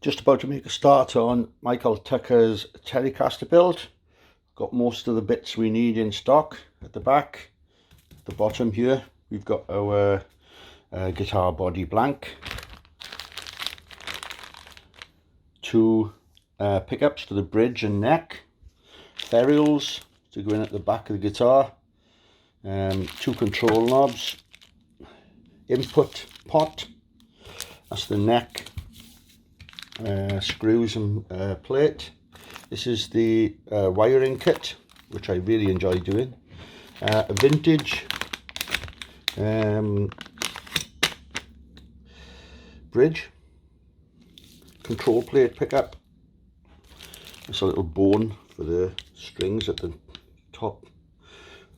Just about to make a start on Michael Tucker's Telecaster build. Got most of the bits we need in stock at the back. At the bottom here we've got our guitar body blank, two pickups for the bridge and neck, ferrules to go in at the back of the guitar, two control knobs, input pot, that's the neck, screws and plate. This is the wiring kit, which I really enjoy doing. A vintage bridge, control plate pickup. There's a little bone for the strings at the top.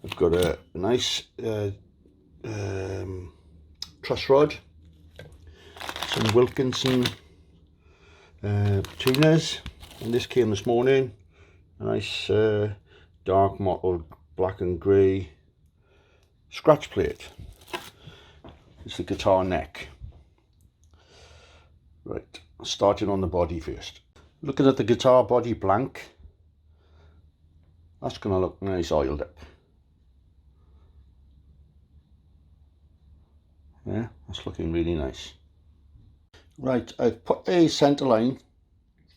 I've got a nice truss rod, some Wilkinson tuners, and this came this morning. A nice dark mottled black and grey scratch plate. It's the guitar neck. Right, starting on the body first. Looking at the guitar body blank, that's going to look nice oiled up. Yeah, that's looking really nice. Right, I've put a centre line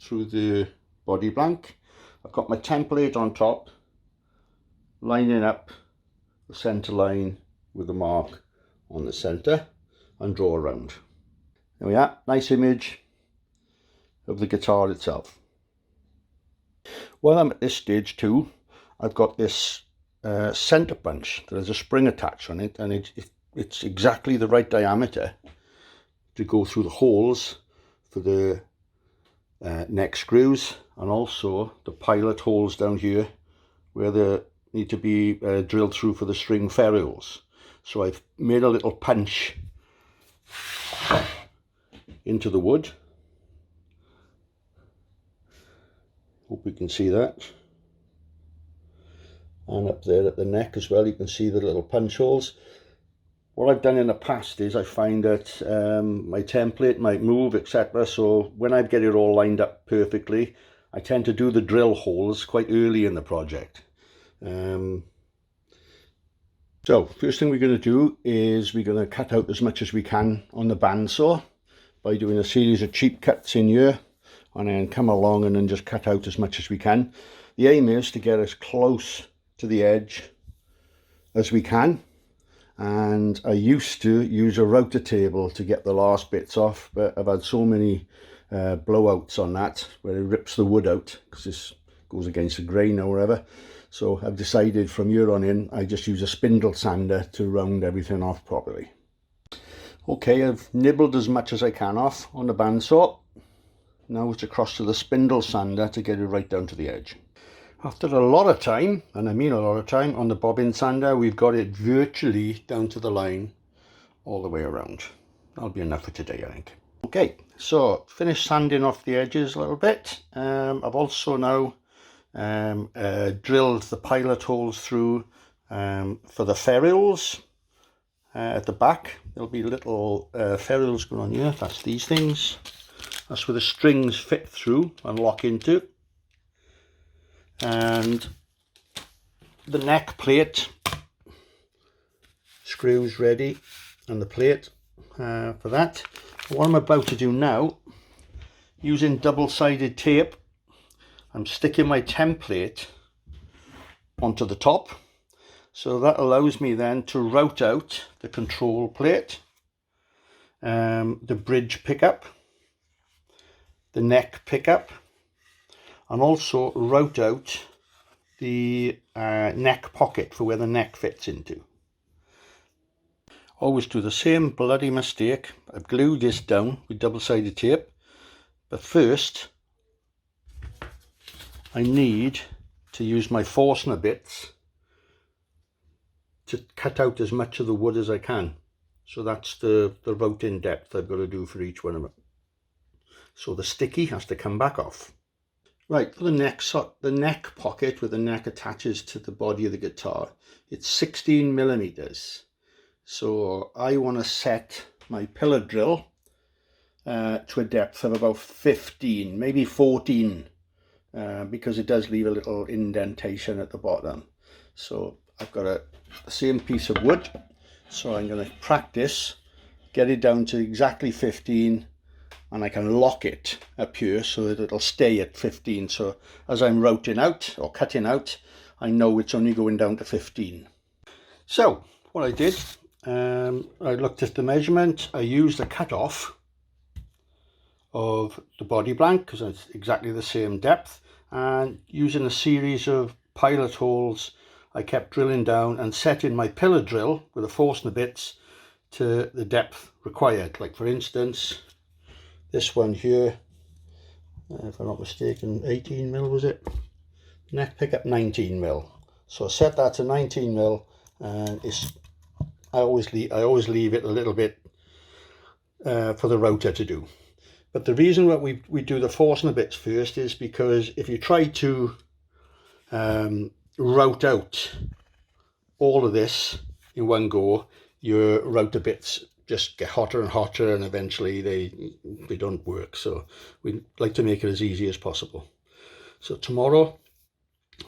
through the body blank. I've got my template on top, lining up the centre line with the mark on the centre, and draw around. There we are, nice image of the guitar itself. While I'm at this stage too, I've got this centre bunch that has a spring attached on it, and it's exactly the right diameter to go through the holes for the neck screws, and also the pilot holes down here where they need to be drilled through for the string ferrules. So I've made a little punch into the wood. Hope you can see that. And up there at the neck as well, you can see the little punch holes. What I've done in the past is I find that my template might move, etc. So when I get it all lined up perfectly, I tend to do the drill holes quite early in the project. So first thing we're going to do is we're going to cut out as much as we can on the bandsaw by doing a series of cheap cuts in here, and then come along and then just cut out as much as we can. The aim is to get as close to the edge as we can. And I used to use a router table to get the last bits off, but I've had so many blowouts on that where it rips the wood out because this goes against the grain or whatever. So I've decided from here on in I just use a spindle sander to round everything off properly. Okay, I've nibbled as much as I can off on the bandsaw. Now it's across to the spindle sander to get it right down to the edge. After a lot of time, and I mean a lot of time, on the bobbin sander, we've got it virtually down to the line all the way around. That'll be enough for today, I think. Okay, so finished sanding off the edges a little bit. I've also now drilled the pilot holes through for the ferrules at the back. There'll be little ferrules going on here. That's these things. That's where the strings fit through and lock into. And the neck plate, screws ready, and the plate for that. What I'm about to do now, using double-sided tape, I'm sticking my template onto the top. So that allows me then to route out the control plate, the bridge pickup, the neck pickup, and also route out the neck pocket for where the neck fits into. Always do the same bloody mistake. I've glued this down with double-sided tape, but first I need to use my Forstner bits to cut out as much of the wood as I can. So that's the route in depth I've got to do for each one of them. So the sticky has to come back off. Right, for the neck pocket where the neck attaches to the body of the guitar, it's 16mm. So I want to set my pillar drill to a depth of about 15, maybe 14, because it does leave a little indentation at the bottom. So I've got the same piece of wood, so I'm going to practice, get it down to exactly 15, and I can lock it up here so that it'll stay at 15. So as I'm routing out or cutting out, I know it's only going down to 15. So what I did, I looked at the measurement. I used a cut-off of the body blank because it's exactly the same depth, and using a series of pilot holes, I kept drilling down and setting my pillar drill with a Forstner bits to the depth required. Like for instance, this one here, if I'm not mistaken, 18 mil was it? Neck pickup 19 mil. So I set that to 19 mil, and I always leave it a little bit for the router to do. But the reason that we do the Forstner bits first is because if you try to route out all of this in one go, your router bits just get hotter and hotter, and eventually they don't work. So we like to make it as easy as possible. So tomorrow,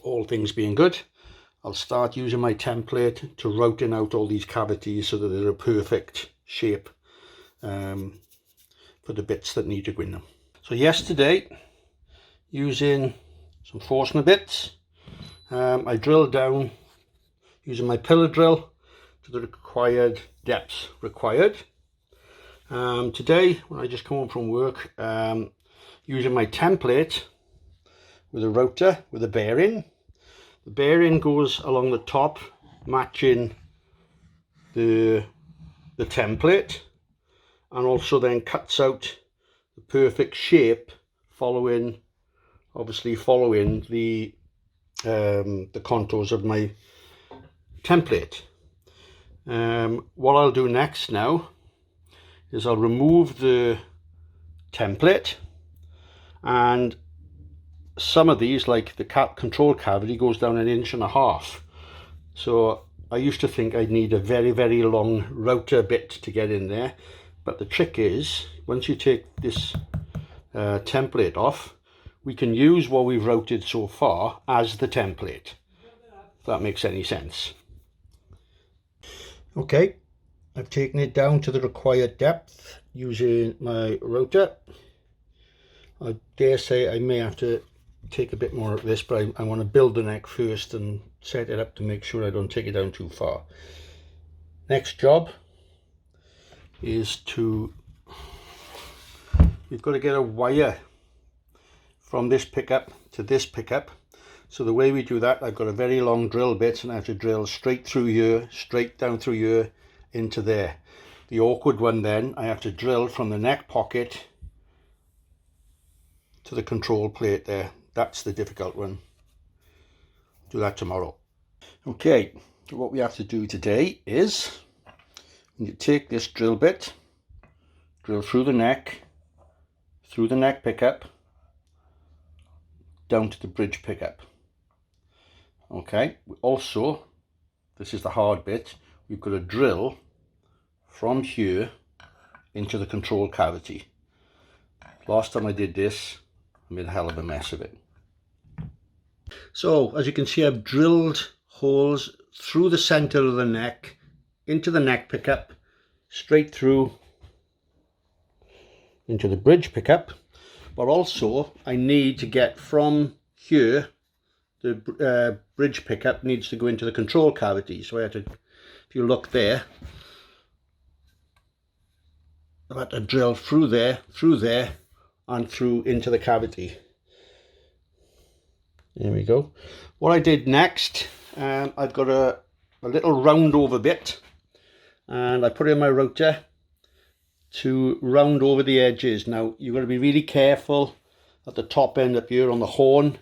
all things being good, I'll start using my template to routing out all these cavities so that they're a perfect shape for the bits that need to go in them. So yesterday, using some Forstner bits, I drilled down using my pillar drill to the required depths required. Today, when I just come home from work, using my template with a router with a bearing. The bearing goes along the top, matching the template, and also then cuts out the perfect shape, obviously following the contours of my template. What I'll do next now is I'll remove the template, and some of these, like the control cavity, goes down 1.5 inches. So I used to think I'd need a very, very long router bit to get in there, but the trick is, once you take this template off, we can use what we've routed so far as the template, if that makes any sense. Okay, I've taken it down to the required depth using my router. I dare say I may have to take a bit more of this, but I want to build the neck first and set it up to make sure I don't take it down too far. Next job is we've got to get a wire from this pickup to this pickup. So the way we do that, I've got a very long drill bit, and I have to drill straight through here, straight down through here into there. The awkward one then, I have to drill from the neck pocket to the control plate there. That's the difficult one. Do that tomorrow. Okay, so what we have to do today is, you take this drill bit, drill through the neck pickup, down to the bridge pickup. Okay, also, this is the hard bit, we've got to drill from here into the control cavity. Last time I did this, I made a hell of a mess of it. So as you can see, I've drilled holes through the center of the neck, into the neck pickup, straight through into the bridge pickup, but also I need to get from here, the bridge pickup needs to go into the control cavity. So I had to, if you look there, I've had to drill through there, and through into the cavity. There we go. What I did next, I've got a little round over bit, and I put it in my router to round over the edges. Now you've got to be really careful at the top end up here on the horn,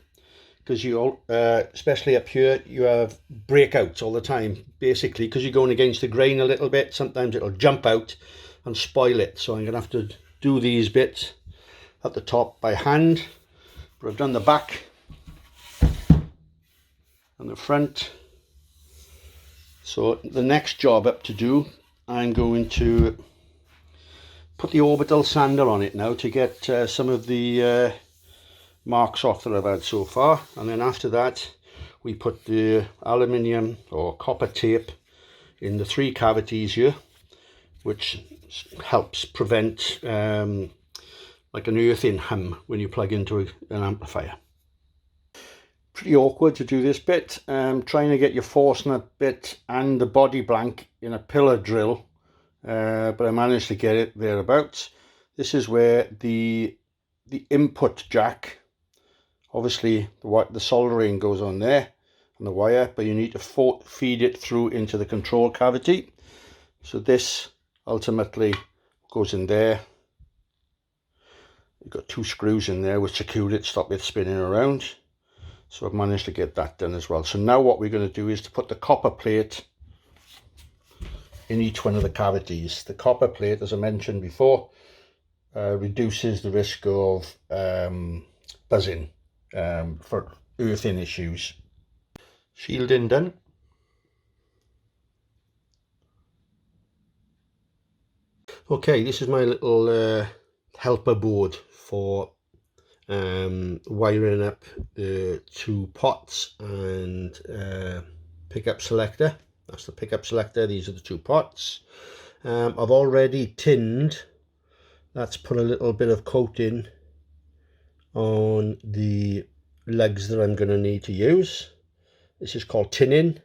because you especially up here, you have breakouts all the time, basically because you're going against the grain a little bit. Sometimes it'll jump out and spoil it, so I'm gonna have to do these bits at the top by hand, but I've done the back and the front. So the next job up to do, I'm going to Put the orbital sander on it now to get some of the marks off that I've had so far, and then after that we put the aluminium or copper tape in the 3 cavities here, which helps prevent like an earthing hum when you plug into an amplifier. Pretty awkward to do this bit, trying to get your force nut bit and the body blank in a pillar drill, but I managed to get it thereabouts. This is where the input jack, obviously the soldering goes on there and the wire, but you need to feed it through into the control cavity. So this ultimately goes in there. You've got 2 screws in there which secure it, stop it spinning around. So I've managed to get that done as well. So now what we're going to do is to put the copper plate in each one of the cavities. The copper plate, as I mentioned before, reduces the risk of buzzing for earthing issues. Shielding done. Okay, this is my little helper board for wiring up the 2 pots and pickup selector. That's the pickup selector, these are the 2 pots. I've already tinned, that's put a little bit of coating on the lugs that I'm going to need to use. This is called tinning,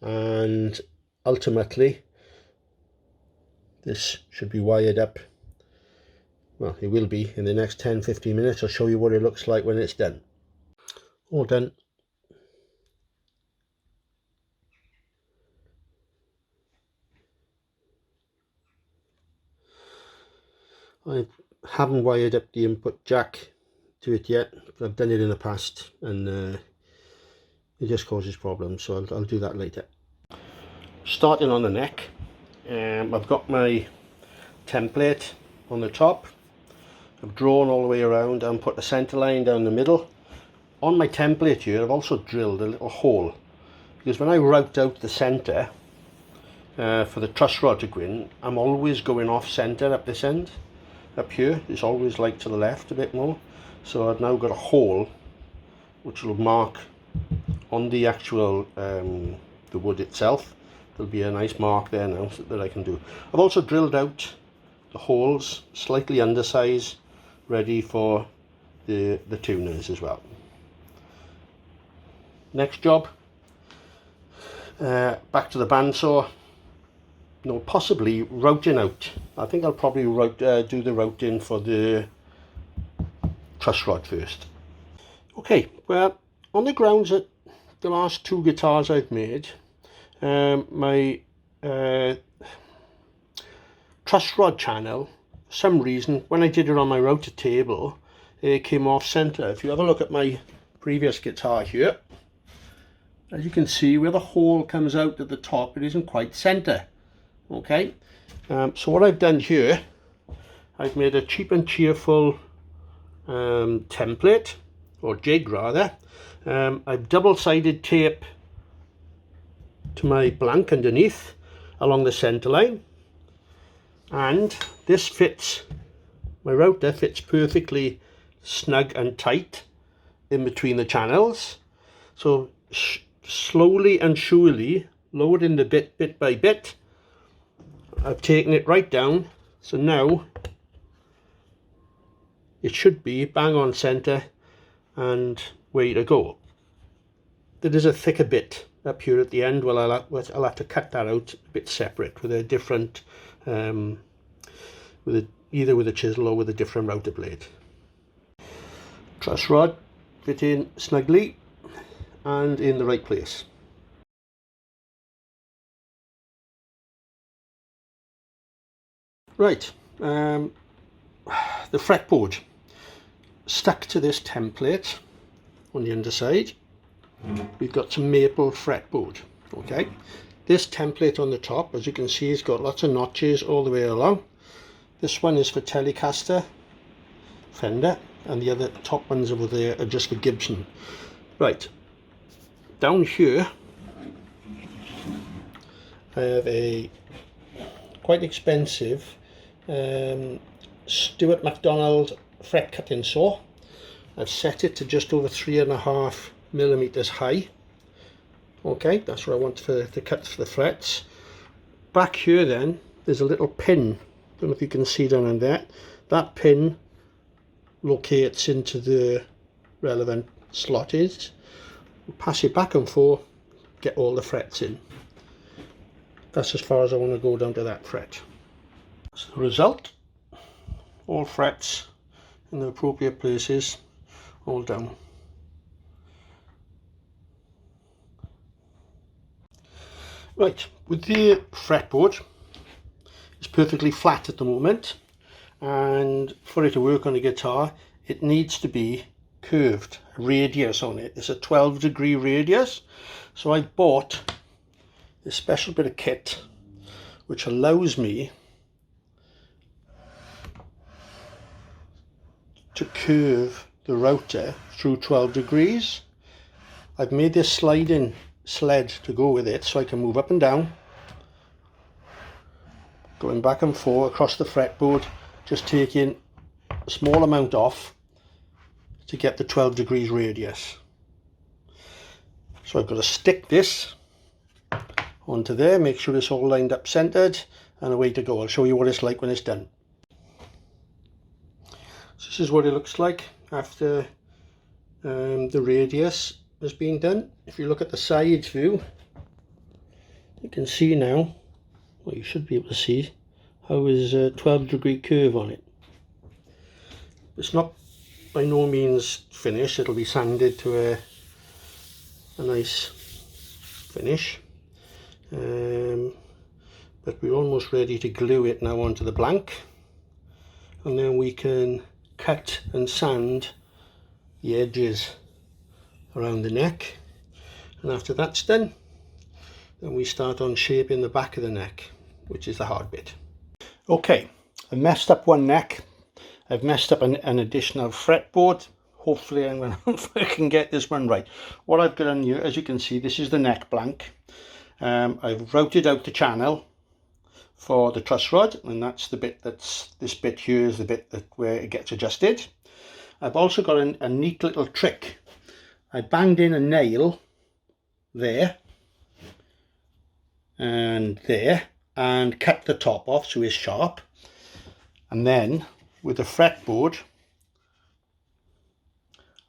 and ultimately this should be wired up. Well, it will be in the next 10-15 minutes. I'll show you what it looks like when it's done. All done. I haven't wired up the input jack to it yet, but I've done it in the past, and it just causes problems, so I'll do that later. Starting on the neck, I've got my template on the top. I've drawn all the way around and put the centre line down the middle. On my template here, I've also drilled a little hole, because when I route out the centre for the truss rod to go in, I'm always going off centre up this end. Up here, it's always like to the left a bit more. So I've now got a hole which will mark on the actual the wood itself. There'll be a nice mark there now that I can do. I've also drilled out the holes, slightly undersized, ready for the tuners as well. Next job, back to the bandsaw. No, possibly routing out. I think I'll probably do the routing for the truss rod first. Okay, well, on the grounds that the last 2 guitars I've made, my truss rod channel, for some reason, when I did it on my router table, it came off center. If you have a look at my previous guitar here, as you can see where the hole comes out at the top, it isn't quite center. Okay, so what I've done here, I've made a cheap and cheerful template, or jig rather. I've double-sided tape to my blank underneath along the center line, and this fits, my router fits perfectly snug and tight in between the channels. So slowly and surely, lowering the bit by bit, I've taken it right down, so now it should be bang on center and way to go. There is a thicker bit up here at the end. Well, I'll have to cut that out a bit separate with a different, either with a chisel or with a different router blade. Truss rod fit in snugly and in the right place. Right, the fretboard stuck to this template on the underside. We've got some maple fretboard. Okay, this template on the top, as you can see, has got lots of notches all the way along. This one is for Telecaster, Fender, and the other top ones over there are just for Gibson. Right, down here I have a quite expensive Stuart MacDonald fret cutting saw. I've set it to just over 3.5mm high. Okay, that's what I want for the cut for the frets. Back here then, there's a little pin. Don't know if you can see down in there. That pin locates into the relevant slot is. Pass it back and forth, get all the frets in. That's as far as I want to go down to that fret. As the result, all frets in the appropriate places, all down. Right, with the fretboard, it's perfectly flat at the moment, and for it to work on a guitar, it needs to be curved, a radius on it. It's a 12-degree radius, so I bought this special bit of kit which allows me to curve the router through 12 degrees. I've made this sliding sled to go with it so I can move up and down, going back and forth across the fretboard, just taking a small amount off to get the 12 degrees radius. So I've got to stick this onto there, make sure it's all lined up centered, and away to go. I'll show you what it's like when it's done. So this is what it looks like after the radius has been done. If you look at the side view, you can see now, well, you should be able to see how there's a 12-degree curve on it. It's not by no means finished. It'll be sanded to a nice finish, but we're almost ready to glue it now onto the blank, and then we can cut and sand the edges around the neck, and after that's done, then we start on shaping the back of the neck, which is the hard bit. Okay, I messed up one neck. I've messed up an additional fretboard. Hopefully I can get this one right. What I've got on here, as you can see, this is the neck blank. I've routed out the channel for the truss rod, and that's the bit this bit here is the bit where it gets adjusted. I've also got a neat little trick. I banged in a nail there and there and cut the top off so it's sharp, and then with the fretboard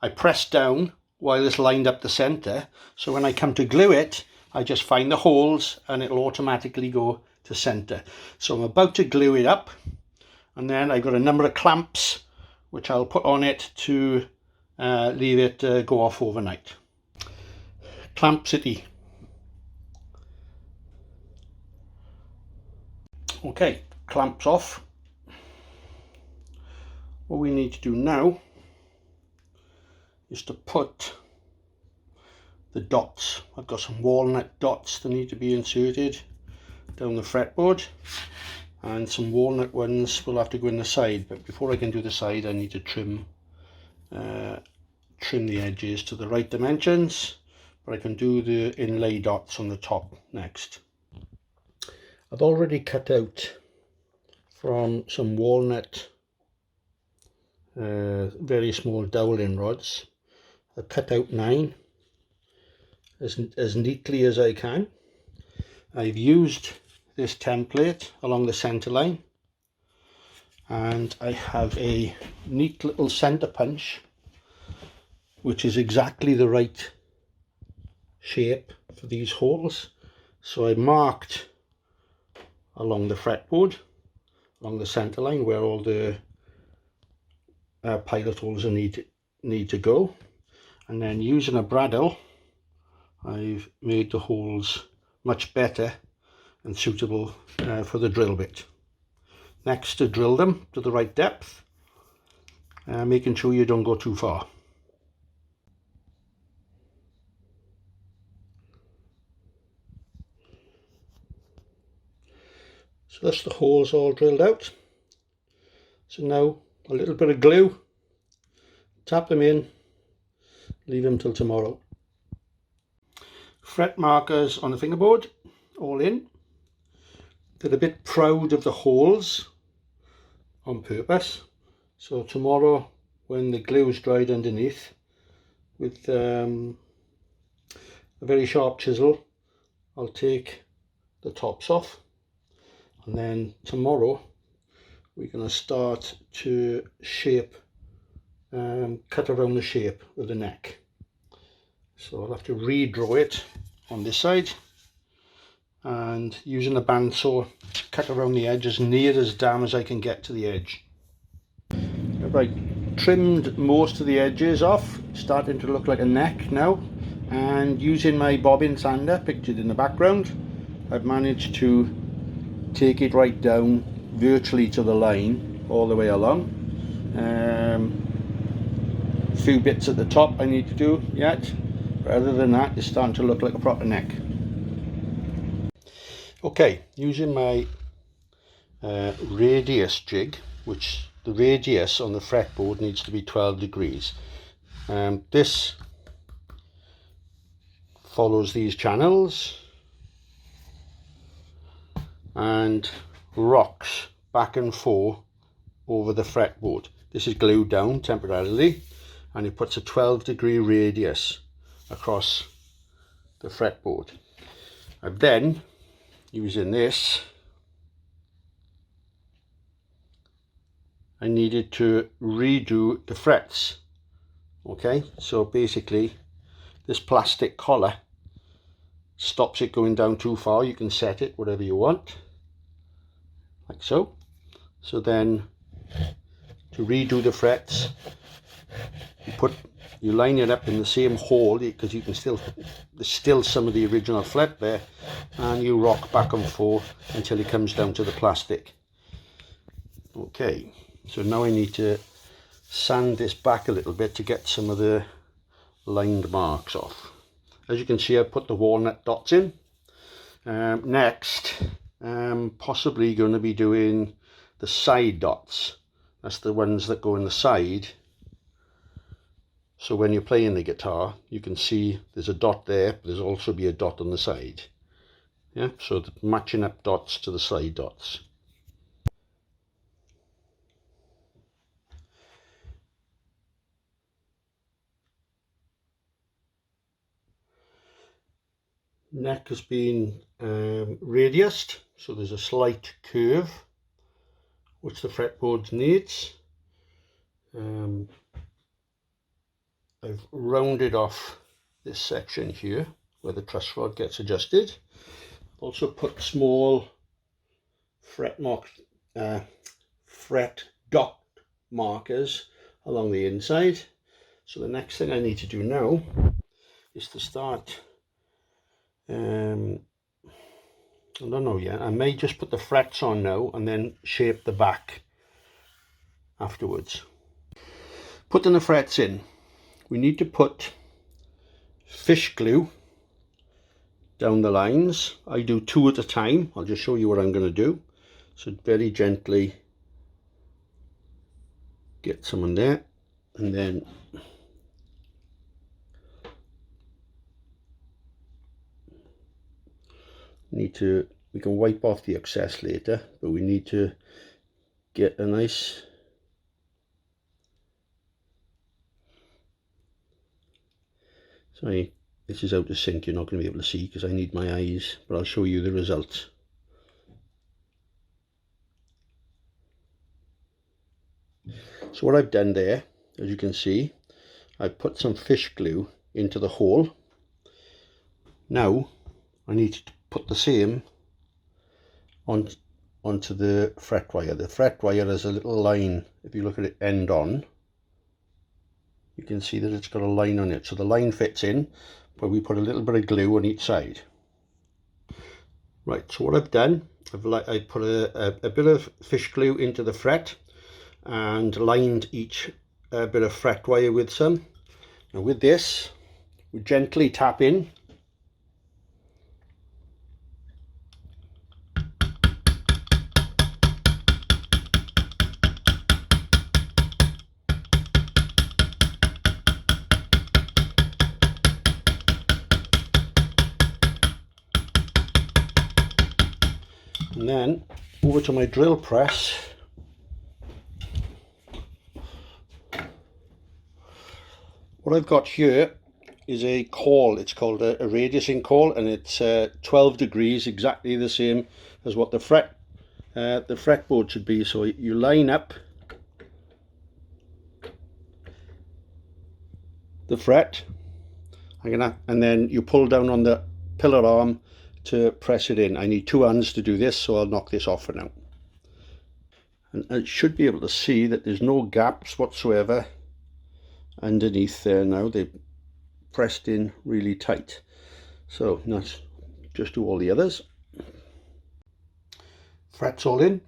I press down while it's lined up the center, so when I come to glue it I just find the holes and it'll automatically go to center. So I'm about to glue it up, and then I've got a number of clamps which I'll put on it to leave it go off overnight. Clamp City. Okay, clamps off. What we need to do now is to put the dots. I've got some walnut dots that need to be inserted down the fretboard, and some walnut ones will have to go in the side, but before I can do the side I need to trim the edges to the right dimensions, but I can do the inlay dots on the top next. I've already cut out from some walnut very small dowling rods. I've cut out 9 as neatly as I can. I've used this template along the center line, and I have a neat little center punch which is exactly the right shape for these holes. So I marked along the fretboard, along the center line where all the pilot holes need to go, and then using a bradawl I've made the holes much better and suitable for the drill bit. Next, to drill them to the right depth, making sure you don't go too far. So that's the holes all drilled out. So now a little bit of glue, tap them in, leave them till tomorrow. Fret markers on the fingerboard, all in. They're a bit proud of the holes, on purpose. So tomorrow, when the glue is dried underneath, with a very sharp chisel, I'll take the tops off, and then tomorrow we're going to start to shape, cut around the shape of the neck. So I'll have to redraw it on this side, and using a bandsaw, cut around the edge as near as down as I can get to the edge. Right, trimmed most of the edges off, starting to look like a neck now, and using my bobbin sander pictured in the background, I've managed to take it right down virtually to the line all the way along. A few bits at the top I need to do yet, but other than that it's starting to look like a proper neck. Okay, using my radius jig, which the radius on the fretboard needs to be 12 degrees. This follows these channels and rocks back and forth over the fretboard. This is glued down temporarily, and it puts a 12-degree radius across the fretboard. I've then, using this, I needed to redo the frets. Okay, so basically this plastic collar stops it going down too far. You can set it whatever you want, like so. So then to redo the frets, you line it up in the same hole, because you can there's still some of the original fret there, and you rock back and forth until it comes down to the plastic. Okay, so now I need to sand this back a little bit to get some of the lined marks off. As you can see, I put the walnut dots in. Next, possibly going to be doing the side dots. That's the ones that go in the side. So when you're playing the guitar, you can see there's a dot there, but there's also be a dot on the side. Yeah, so the matching up dots to the side dots. Neck has been radiused, so there's a slight curve which the fretboard needs. I've rounded off this section here where the truss rod gets adjusted. Also put small fret dot markers along the inside. So the next thing I need to do now is to start, I don't know yet, I may just put the frets on now and then shape the back afterwards. Putting the frets in, we need to put fish glue down the lines. I do 2 at a time. I'll just show you what I'm going to do. So very gently get some in there, and then we can wipe off the excess later, but we need to get a nice sorry, this is out of sync, you're not going to be able to see because I need my eyes, but I'll show you the results. So what I've done there, as you can see, I've put some fish glue into the hole. Now I need to put the same onto the fret wire. The fret wire has a little line. If you look at it end on, you can see that it's got a line on it. So the line fits in, but we put a little bit of glue on each side. Right, so what I've done, I put a bit of fish glue into the fret and lined each bit of fret wire with some. Now with this, we gently tap in. And then over to my drill press, What I've got here is a caul. It's called a radiusing caul, and it's 12 degrees, exactly the same as what the fretboard should be. So you line up the fret, and then you pull down on the pillar arm to press it in. I need 2 hands to do this, so I'll knock this off for now. And I should be able to see that there's no gaps whatsoever underneath there now. They've pressed in really tight. So let's just do all the others. Frets all in.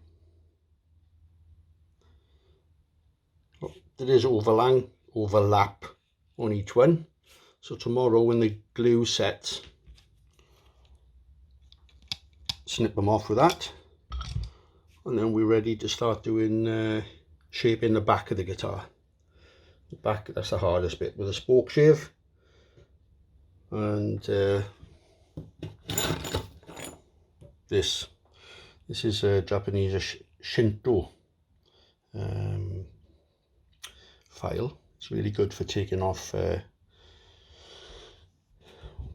There is overlap on each one. So tomorrow when the glue sets, snip them off with that, and then we're ready to start doing shaping the back of the guitar. The back, that's the hardest bit, with a spoke shave. And this is a Japanese Shinto file. It's really good for taking off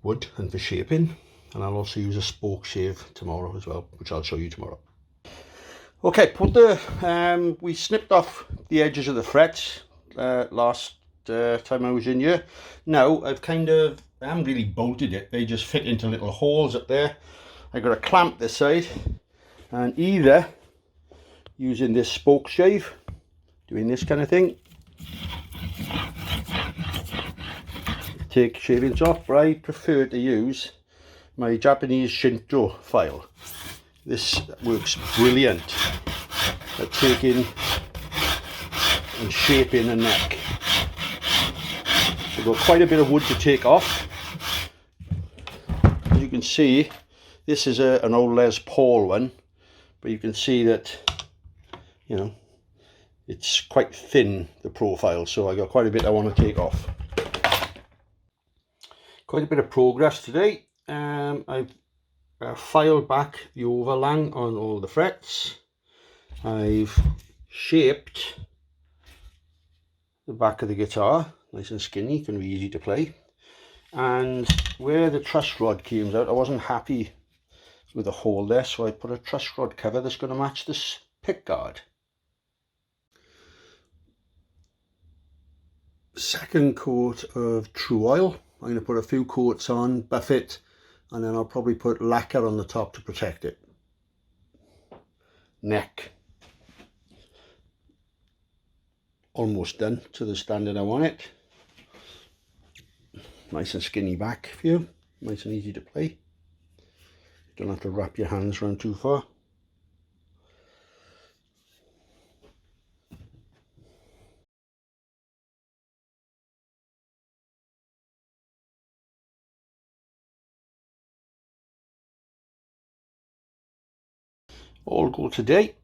wood and for shaping. And I'll also use a spoke shave tomorrow as well, which I'll show you tomorrow. Okay, we snipped off the edges of the frets last time I was in here. Now I haven't really bolted it, they just fit into little holes up there. I've got a clamp this side, and either using this spoke shave, doing this kind of thing, take shavings off, but I prefer to use my Japanese Shinto file. This works brilliant at taking and shaping a neck. We've got quite a bit of wood to take off. As you can see, this is an old Les Paul one, but you can see that, you know, it's quite thin, the profile, so I got quite a bit I want to take off. Quite a bit of progress today. I've filed back the overlang on all the frets. I've shaped the back of the guitar, nice and skinny, can be easy to play. And where the truss rod came out, I wasn't happy with the hole there, so I put a truss rod cover that's going to match this pick guard. Second coat of True Oil. I'm going to put a few coats on, buff it, and then I'll probably put lacquer on the top to protect it. Neck. Almost done to the standard I want it. Nice and skinny back for you, nice and easy to play. You don't have to wrap your hands around too far. All go today.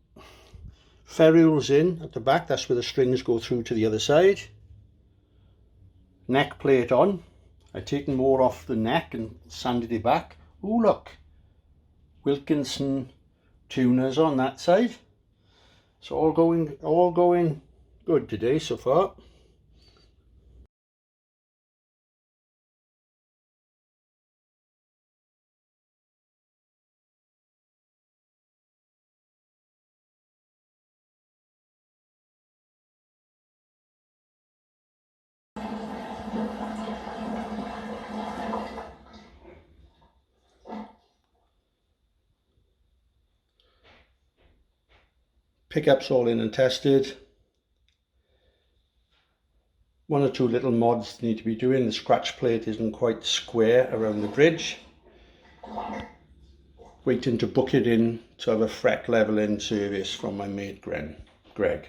Ferrules in at the back, that's where the strings go through to the other side. Neck plate on. I've taken more off the neck and sanded it back. Oh look, Wilkinson tuners on that side. So all going good today so far. Pickups all in and tested. One or two little mods need to be doing. The scratch plate isn't quite square around the bridge. Waiting to book it in to have a fret leveling service from my mate Greg.